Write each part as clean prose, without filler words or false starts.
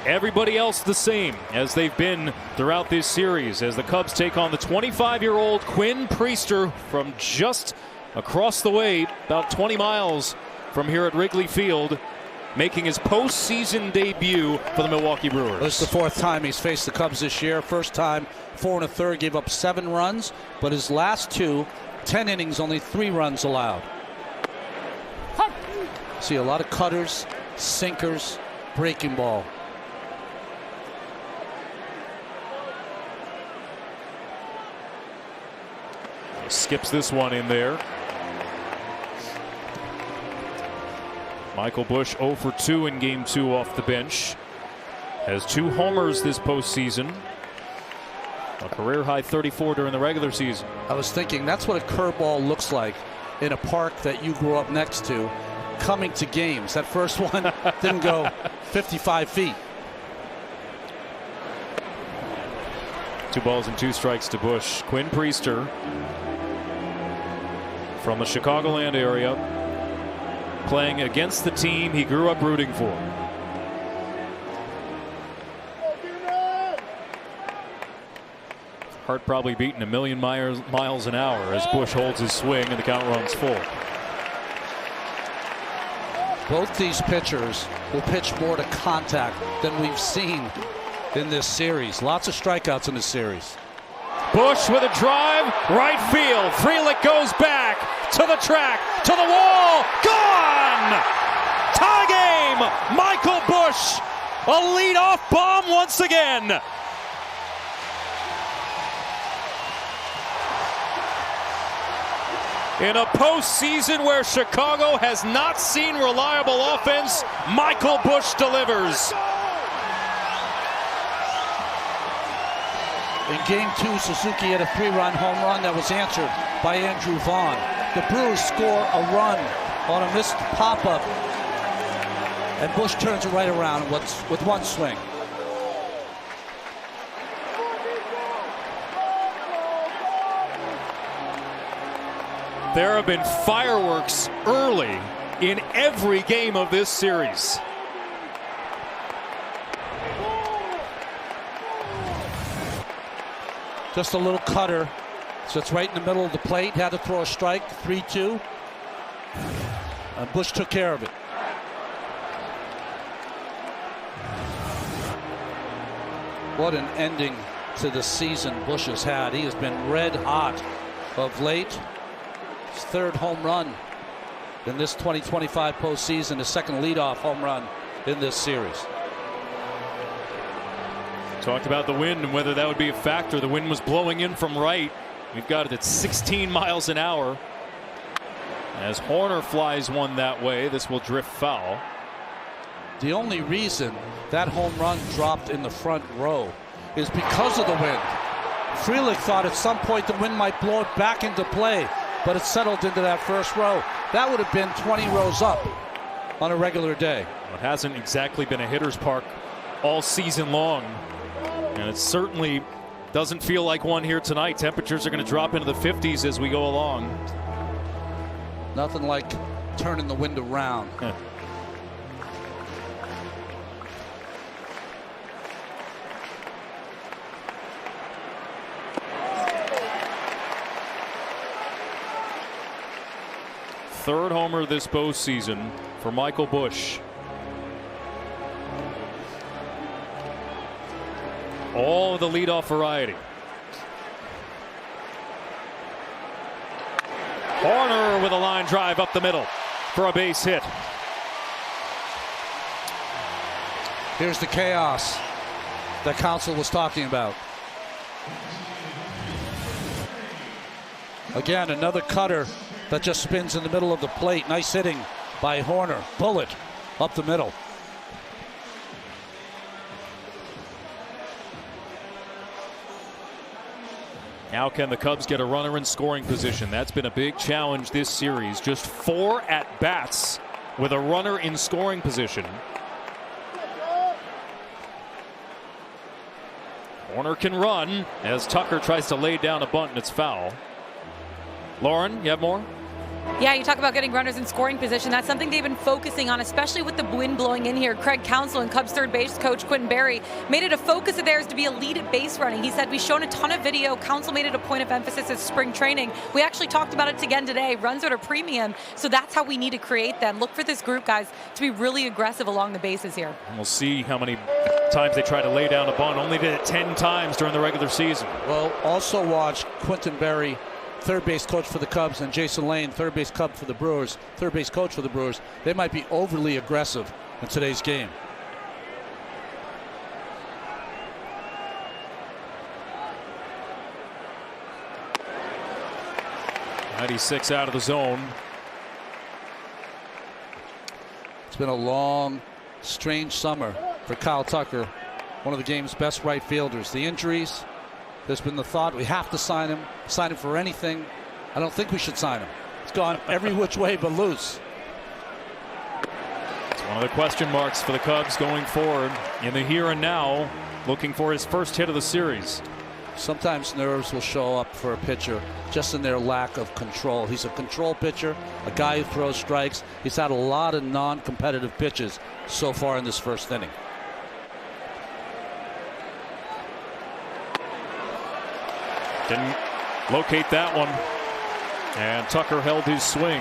Everybody else the same as they've been throughout this series as the Cubs take on the 25-year-old Quinn Priester from just across the way, about 20 miles from here at Wrigley Field, making his postseason debut for the Milwaukee Brewers. This is the fourth time he's faced the Cubs this year. First time, 4 1/3, gave up 7 runs, but his last 10 innings, only 3 runs allowed. See a lot of cutters, sinkers, breaking ball. Skips this one in there. Michael Busch 0 for 2 in Game 2 off the bench. Has 2 homers this postseason. A career-high 34 during the regular season. I was thinking that's what a curveball looks like in a park that you grew up next to, coming to games. That first one didn't go 55 feet. 2 balls and 2 strikes to Busch. Quinn Priester from the Chicagoland area, playing against the team he grew up rooting for. Heart probably beating a million miles an hour as Busch holds his swing and the count runs full. Both these pitchers will pitch more to contact than we've seen in this series. Lots of strikeouts in this series. Busch with a drive, right field. Frelick goes back to the track, to the wall, gone! Tie game! Michael Busch, a leadoff bomb once again. In a postseason where Chicago has not seen reliable offense, Michael Busch delivers. In Game 2, Suzuki had a 3-run home run that was answered by Andrew Vaughn. The Brewers score a run on a missed pop-up, and Busch turns it right around with one swing. There have been fireworks early in every game of this series. Just a little cutter, so it's right in the middle of the plate. Had to throw a strike, 3-2. And Busch took care of it. What an ending to the season Busch has had. He has been red hot of late. His 3rd home run in this 2025 postseason, his 2nd leadoff home run in this series. Talked about the wind and whether that would be a factor. The wind was blowing in from right. We've got it at 16 miles an hour. As Horner flies one that way, this will drift foul. The only reason that home run dropped in the front row is because of the wind. Frelick thought at some point the wind might blow it back into play, but it settled into that first row. That would have been 20 rows up on a regular day. It hasn't exactly been a hitter's park all season long. And it certainly doesn't feel like one here tonight. Temperatures are going to drop into the 50s as we go along. Nothing like turning the wind around. Third homer this postseason for Michael Busch. All of the leadoff variety. Horner with a line drive up the middle for a base hit. Here's the chaos that Counsell was talking about. Again, another cutter that just spins in the middle of the plate. Nice hitting by Horner. Bullet up the middle. Now can the Cubs get a runner in scoring position? That's been a big challenge this series. Just 4 at-bats with a runner in scoring position. Horner can run as Tucker tries to lay down a bunt and it's foul. Lauren, you have more? Yeah, you talk about getting runners in scoring position. That's something they've been focusing on, especially with the wind blowing in here. Craig Counsell and Cubs third base coach Quinn Berry made it a focus of theirs to be elite at base running. He said, we've shown a ton of video. Counsell made it a point of emphasis at spring training. We actually talked about it again today. Runs at a premium, so that's how we need to create them. Look for this group, guys, to be really aggressive along the bases here. And we'll see how many times they try to lay down a bunt. Only did it 10 times during the regular season. Well, also watch Quentin Berry, third base coach for the Cubs, and Jason Lane, third base coach for the Brewers. They might be overly aggressive in today's game. .96 out of the zone. It's been a long, strange summer for Kyle Tucker, one of the game's best right fielders. The injuries. There's been the thought we have to sign him for anything. I don't think we should sign him. It's gone every which way but loose. It's one of the question marks for the Cubs going forward in the here and now, looking for his first hit of the series. Sometimes nerves will show up for a pitcher just in their lack of control. He's a control pitcher, a guy who throws strikes. He's had a lot of non-competitive pitches so far in this first inning. Didn't locate that one. And Tucker held his swing.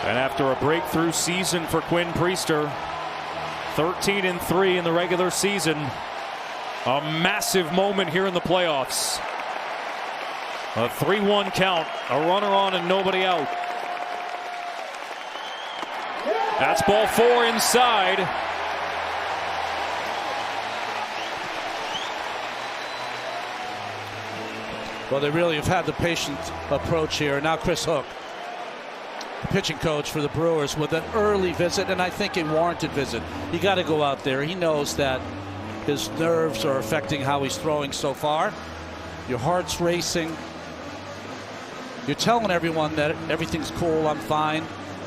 And after a breakthrough season for Quinn Priester, 13-3 in the regular season, a massive moment here in the playoffs. A 3-1 count, a runner on and nobody out. That's ball 4 inside. Well, they really have had the patient approach here. Now Chris Hook, the pitching coach for the Brewers, with an early visit, and I think a warranted visit. You got to go out there. He knows that his nerves are affecting how he's throwing so far. Your heart's racing. You're telling everyone that everything's cool, I'm fine,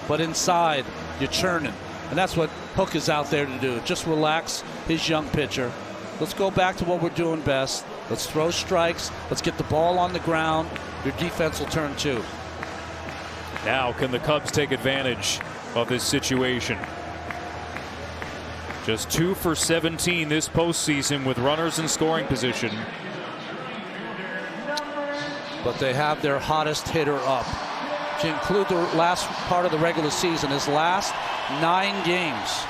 but inside you're churning. And that's what Hook is out there to do. Just relax his young pitcher. Let's go back to what we're doing best. Let's throw strikes. Let's get the ball on the ground. Your defense will turn too. Now can the Cubs take advantage of this situation? Just 2 for 17 this postseason with runners in scoring position. But they have their hottest hitter up. To include the last part of the regular season, his last 9 games,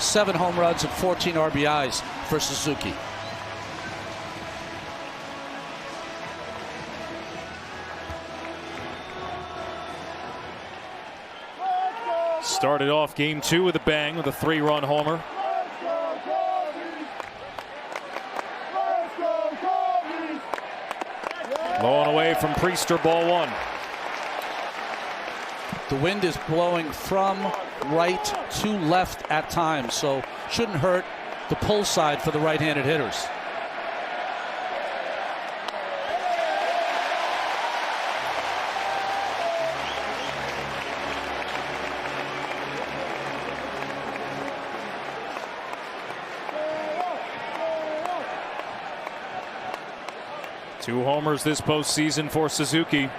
7 home runs and 14 RBIs for Suzuki. Started off game 2 with a bang with a 3-run homer. Low and away from Priester, ball 1. The wind is blowing from right to left at times, so shouldn't hurt the pull side for the right-handed hitters. Two homers this postseason for Suzuki.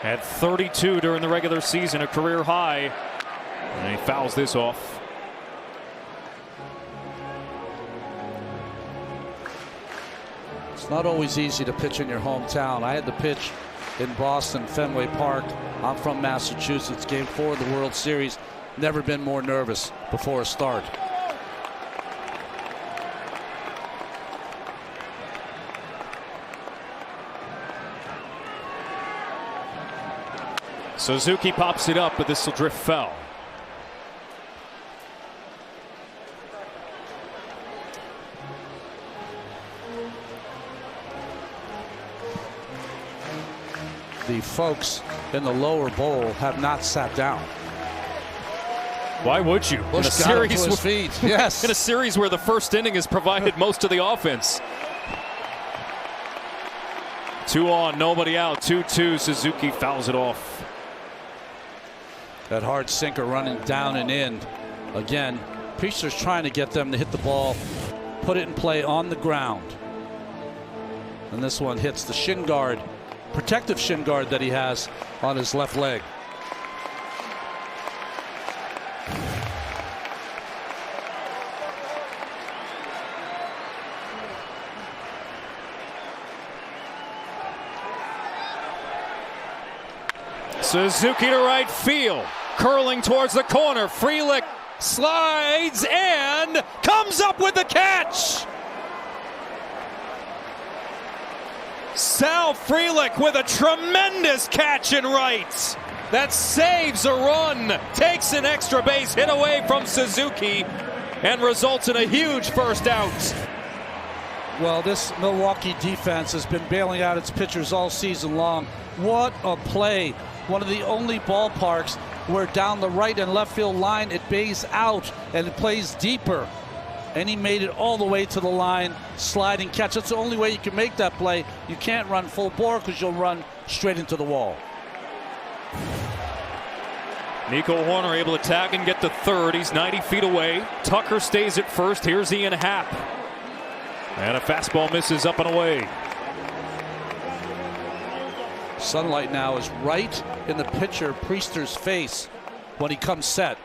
Had 32 during the regular season, a career high. And he fouls this off. It's not always easy to pitch in your hometown. I had to pitch in Boston, Fenway Park. I'm from Massachusetts. Game 4 of the World Series. Never been more nervous before a start. Suzuki pops it up, but this will drift foul. The folks in the lower bowl have not sat down. Why would you? In a series with feet. Yes. In a series where the first inning has provided most of the offense. 2 on, nobody out. 2-2. Suzuki fouls it off. That hard sinker running down and in. Again, Priester's trying to get them to hit the ball, put it in play on the ground. And this one hits the shin guard protective shin guard that he has on his left leg. Suzuki to right field, curling towards the corner. Frelick slides and comes up with the catch. Sal Frelick with a tremendous catch in right. That saves a run, takes an extra base hit away from Suzuki, and results in a huge first out. Well, this Milwaukee defense has been bailing out its pitchers all season long. What a play. One of the only ballparks where down the right and left field line it bays out and it plays deeper. And he made it all the way to the line, sliding catch. That's the only way you can make that play. You can't run full bore because you'll run straight into the wall. Nico Horner able to tag and get to third. He's 90 feet away. Tucker stays at first. Here's Ian Happ. And a fastball misses up and away. Sunlight now is right in the pitcher Priester's face when he comes set.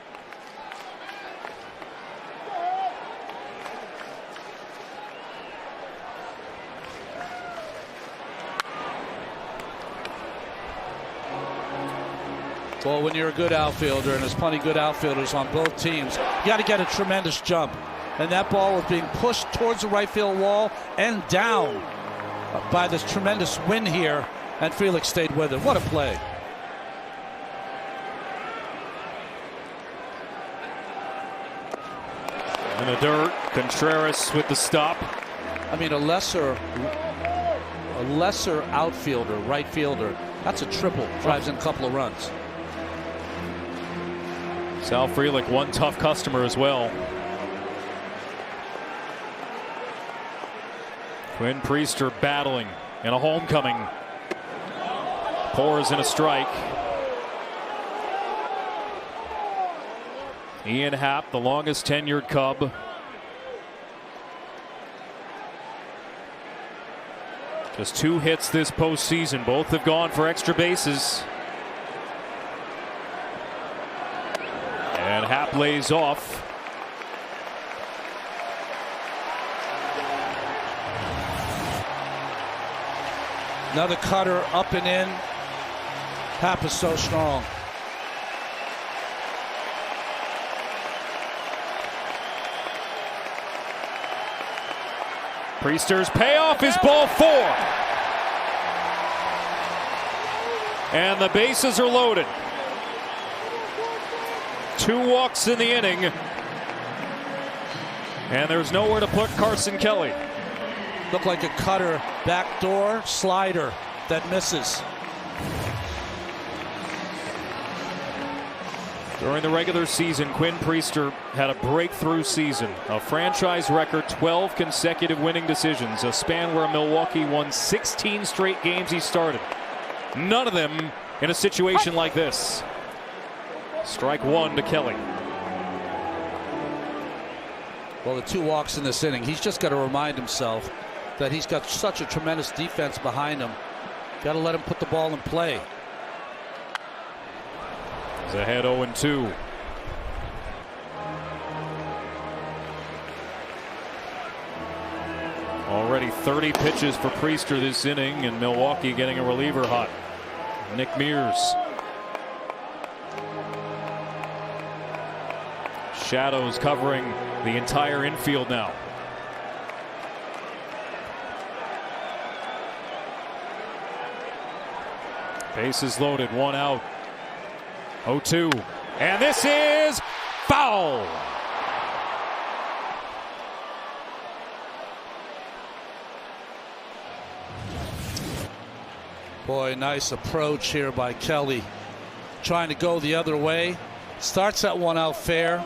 Well, when you're a good outfielder, and there's plenty of good outfielders on both teams, you got to get a tremendous jump. And that ball was being pushed towards the right field wall and down by this tremendous wind here. And Felix stayed with it. What a play. In the dirt, Contreras with the stop. I mean, a lesser outfielder, right fielder, that's a triple. Drives in a couple of runs. Sal Frelick, one tough customer as well. Quinn Priester battling in a homecoming. Pours in a strike. Ian Happ, the longest tenured Cub. Just 2 hits this postseason. Both have gone for extra bases. And Happ lays off. Another cutter up and in. Happ is so strong. Priester's payoff is ball 4. And the bases are loaded. 2 walks in the inning. And there's nowhere to put Carson Kelly. Looked like a cutter, backdoor slider that misses. During the regular season, Quinn Priester had a breakthrough season. A franchise record 12 consecutive winning decisions. A span where Milwaukee won 16 straight games he started. None of them in a situation like this. Strike 1 to Kelly. Well, the 2 walks in this inning, he's just got to remind himself that he's got such a tremendous defense behind him. Got to let him put the ball in play. He's ahead 0-2. Already 30 pitches for Priester this inning, and Milwaukee getting a reliever hot. Nick Mears. Shadows covering the entire infield now. Bases loaded, 1 out. 0-2. And this is foul. Boy, nice approach here by Kelly. Trying to go the other way. Starts that 1 out fair,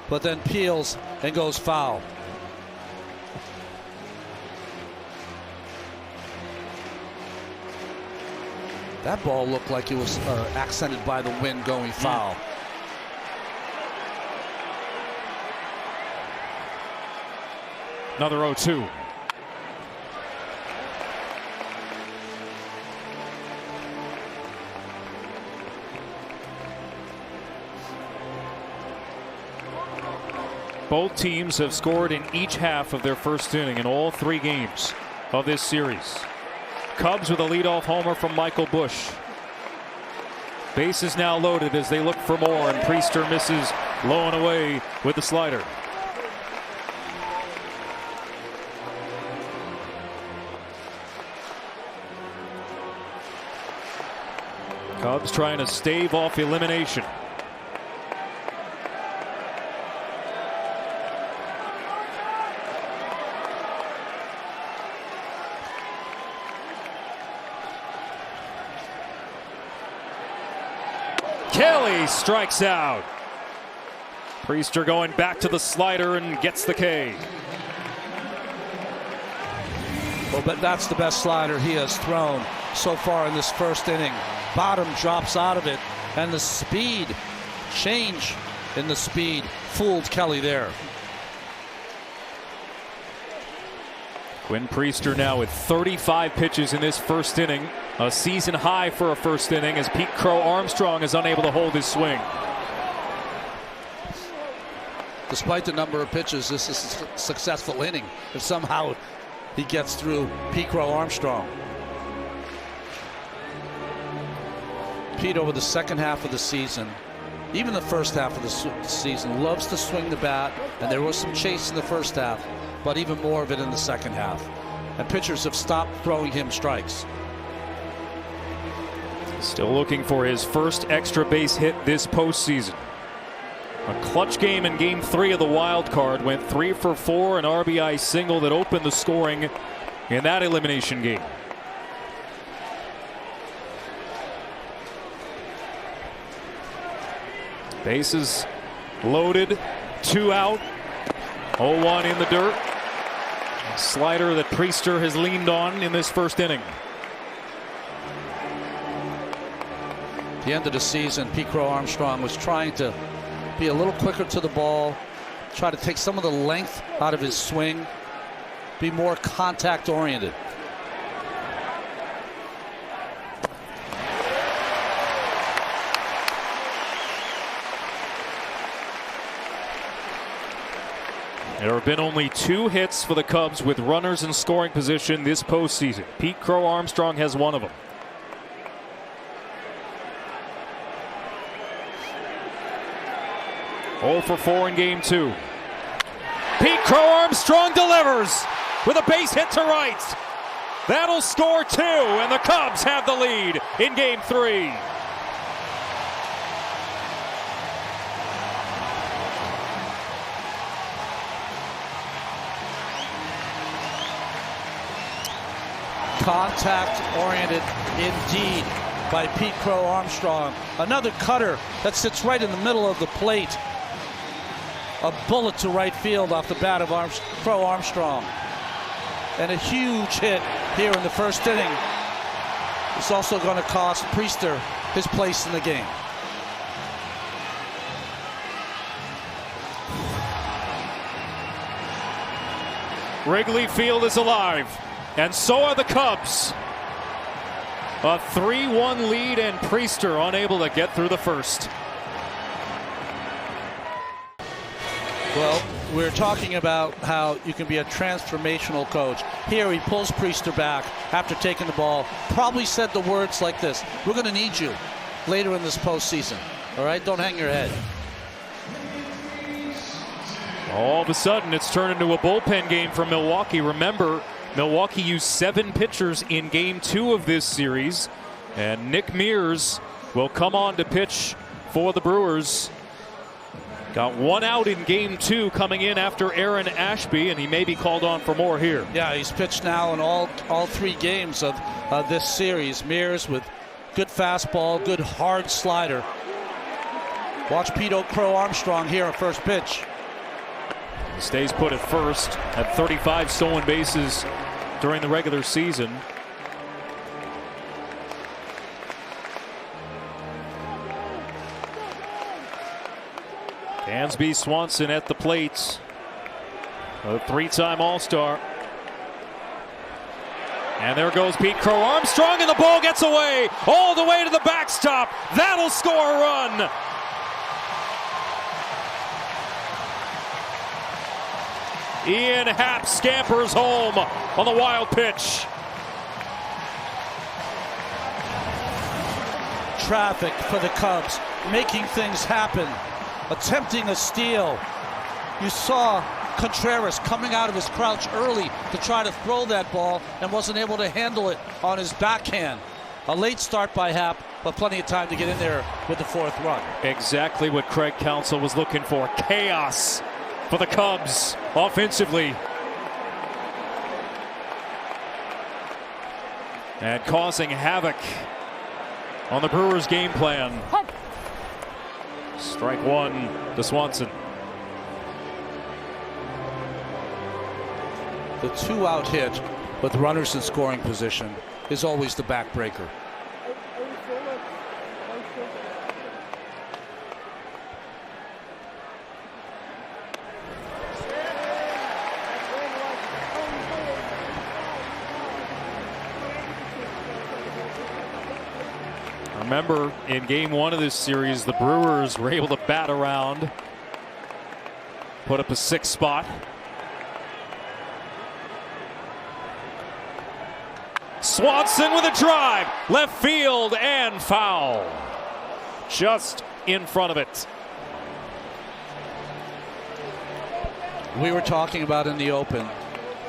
but then peels and goes foul. That ball looked like it was accented by the wind going foul. Another 0-2. Both teams have scored in each half of their first inning in all 3 games of this series. Cubs with a leadoff homer from Michael Busch. Bases now loaded as they look for more, and Priester misses low and away with the slider. Cubs trying to stave off elimination. Kelly strikes out. Priester going back to the slider and gets the K. Well, but that's the best slider he has thrown so far in this first inning. Bottom drops out of it, and the speed, change in the speed, fooled Kelly there. Quinn Priester now with 35 pitches in this first inning. A season high for a first inning, as Pete Crow Armstrong is unable to hold his swing. Despite the number of pitches, this is a successful inning if somehow he gets through Pete Crow Armstrong. Pete, over the second half of the season, even the first half of the season, loves to swing the bat, and there was some chase in the first half, but even more of it in the second half. And pitchers have stopped throwing him strikes. Still looking for his first extra base hit this postseason. A clutch game in Game 3 of the wild card, went 3 for 4, an RBI single that opened the scoring in that elimination game. Bases loaded, 2 out, 0-1 in the dirt. A slider that Priester has leaned on in this first inning. At the end of the season, Pete Crow Armstrong was trying to be a little quicker to the ball, try to take some of the length out of his swing, be more contact oriented. There have been only 2 hits for the Cubs with runners in scoring position this postseason. Pete Crow Armstrong has one of them. Oh for 4 in Game 2. Pete Crow Armstrong delivers with a base hit to right. That'll score 2, and the Cubs have the lead in Game 3. Contact-oriented indeed by Pete Crow Armstrong. Another cutter that sits right in the middle of the plate. A bullet to right field off the bat of Crow Armstrong. And a huge hit here in the first inning. It's also going to cost Priester his place in the game. Wrigley Field is alive, and so are the Cubs. A 3-1 lead, and Priester unable to get through the first. Well, we're talking about how you can be a transformational coach. Here he pulls Priester back after taking the ball. Probably said the words like this: "We're going to need you later in this postseason. All right, don't hang your head." All of a sudden, it's turned into a bullpen game for Milwaukee. Remember, Milwaukee used 7 pitchers in Game 2 of this series, and Nick Mears will come on to pitch for the Brewers. Got 1 out in Game 2 coming in after Aaron Ashby, and he may be called on for more here. Yeah, he's pitched now in all 3 games of this series. Mears with good fastball, good hard slider. Watch Pete Crow Armstrong here at first pitch. He stays put at first, at 35 stolen bases during the regular season. Dansby Swanson at the plate, a 3-time All-Star. And there goes Pete Crow Armstrong, and the ball gets away all the way to the backstop. That'll score a run. Ian Happ scampers home on the wild pitch. Traffic for the Cubs, making things happen, attempting a steal. You saw Contreras coming out of his crouch early to try to throw that ball and wasn't able to handle it on his backhand. A late start by Happ, but plenty of time to get in there with the 4th run. Exactly what Craig Counsell was looking for. Chaos for the Cubs offensively. And causing havoc on the Brewers' game plan. Strike 1 to Swanson. The 2-out hit with runners in scoring position is always the backbreaker. Remember, in game 1 of this series, the Brewers were able to bat around, put up a 6th spot. Swanson with a drive, left field, and foul. Just in front of it. We were talking about in the open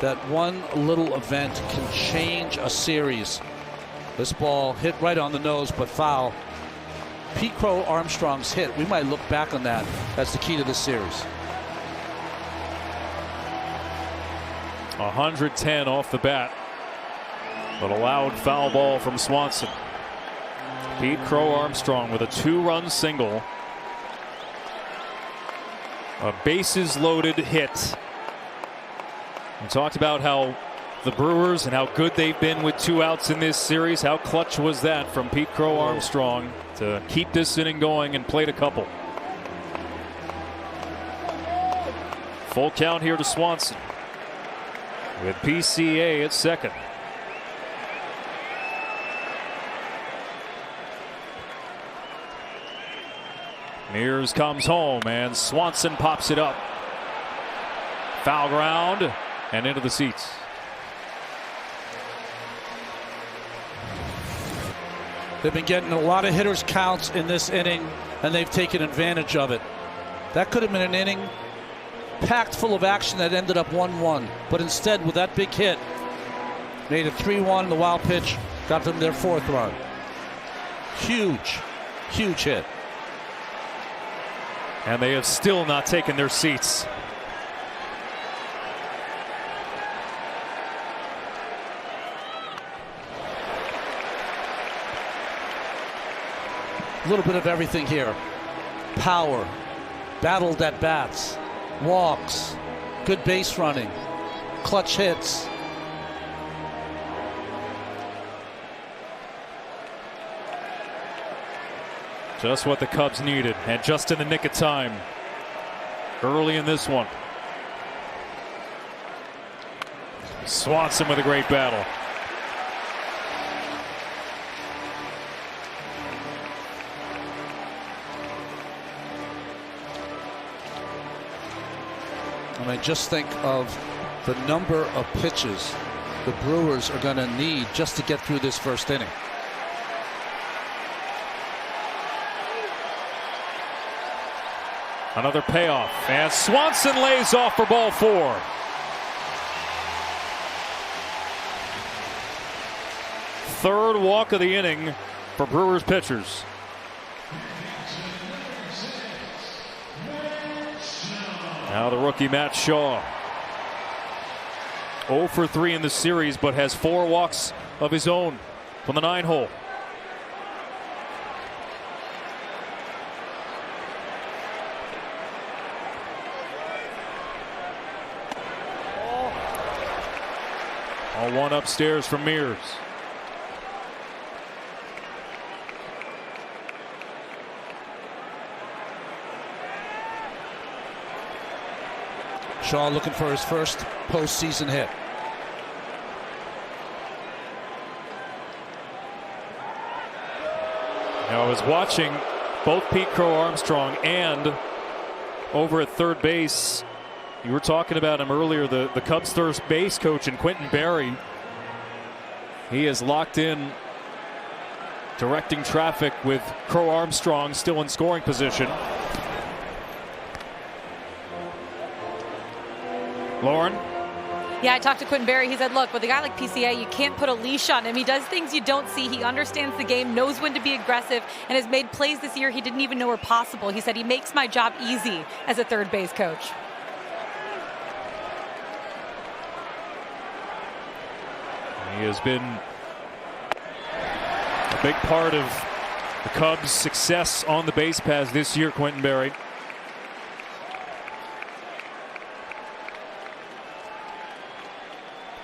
that one little event can change a series. This ball hit right on the nose, but foul. Pete Crow Armstrong's hit, we might look back on that as the key to this series. 110 off the bat, but a loud foul ball from Swanson. Pete Crow Armstrong with a 2-run single, a bases loaded hit. We talked about how the Brewers and how good they've been with 2 outs in this series. How clutch was that from Pete Crow Armstrong to keep this inning going and played a couple. Full count here to Swanson with PCA at second. Mears comes home and Swanson pops it up. Foul ground and into the seats. They've been getting a lot of hitters counts in this inning, and they've taken advantage of it. That could have been an inning packed full of action that ended up 1-1. But instead, with that big hit, made it 3-1. The wild pitch got them their 4th run. Huge, huge hit. And they have still not taken their seats. A little bit of everything here. Power, battled at bats, walks, good base running, clutch hits. Just what the Cubs needed, and just in the nick of time early in this one. Swanson with a great battle. I mean, just think of the number of pitches the Brewers are going to need just to get through this first inning. Another payoff, and Swanson lays off for ball 4. Third walk of the inning for Brewers pitchers. Now the rookie Matt Shaw. 0 for 3 in the series, but has 4 walks of his own from the 9-hole. All one upstairs from Mears. Shaw looking for his first postseason hit. Now I was watching both Pete Crow Armstrong and over at third base You were talking about him earlier, the Cubs third base coach in Quentin Berry. He is locked in, directing traffic with Crow Armstrong still in scoring position. Lauren? Yeah, I talked to Quentin Berry. He said, look, with a guy like PCA, you can't put a leash on him. He does things you don't see. He understands the game, knows when to be aggressive, and has made plays this year he didn't even know were possible. He said, he makes my job easy as a third base coach. He has been a big part of the Cubs' success on the base paths this year, Quentin Berry.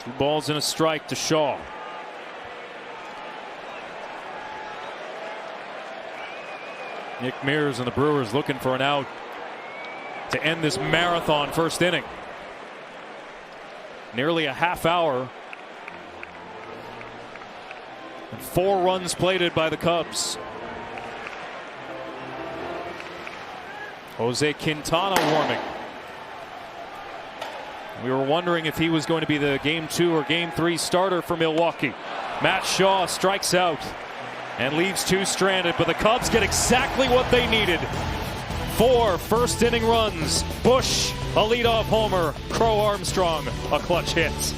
Two balls and a strike to Shaw. Nick Mears and the Brewers looking for an out to end this marathon first inning. Nearly a half hour. And 4 runs plated by the Cubs. Jose Quintana warming. We were wondering if he was going to be the Game 2 or Game 3 starter for Milwaukee. Matt Shaw strikes out and leaves 2 stranded, but the Cubs get exactly what they needed. 4 first inning runs. Bush, a leadoff homer. Crow Armstrong, a clutch hit.